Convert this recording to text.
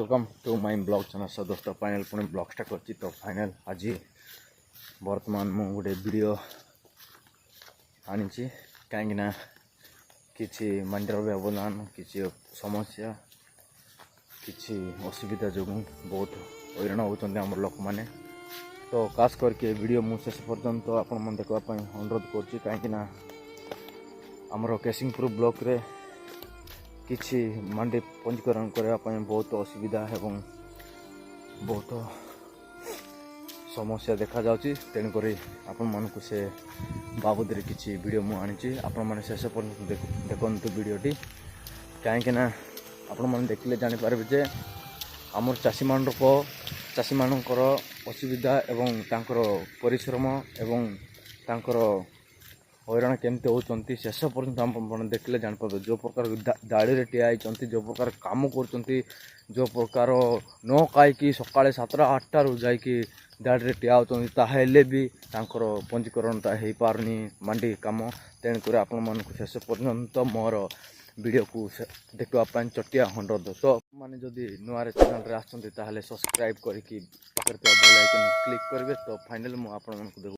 Welcome to my blog channel. So दोस्तों final Pune blog start करछि। तो फाइनल आज वर्तमान मु गोटे वीडियो आनी कहीं किसी मंडर व्यवधान किसी समस्या किसी असुविधा जो बहुत हैरान होती आम लोक मैंने। तो खास करके वीडियो मु शेष पर्यंत आपण मन देखापी अनुरोध करुँच कहीं आमर केसिंगपुर ब्लॉक रे किसी मंडी पंजीकरण करने बहुत असुविधा एवं बहुत समस्या देखा जाउची। तेणुक आपण मानक से बाबद किसी वीडियो मु आनी आपण मैंने शेष पर्यंत देखु वीडियोटी कहीं आपण मैंने देखिले जानीपारे जे आमर चाषी मानकर असुविधा एवं तांकर परिश्रम एवं तांकर हैरान केमती होती शेष पर्यंत आप देखले जापर जो प्रकार दाड़ी ठिया होती जो प्रकार काम कर जो प्रकार न खाई सकाଳେ 7-8 जाकि दाड़ी ठिया होती ताहेले भी तांकर पंजीकरणटा हो पारनी मंडी काम। तेणुक आपण मानक शेष पर्यंत मोर वीडियो को देखापी चटिया अनुरोध। तो मैंने जदि नुआ चैनल आसते ताहले सब्सक्राइब करके बेल आइकन क्लिक करेंगे। तो फाइनल मु आपण मानक देखो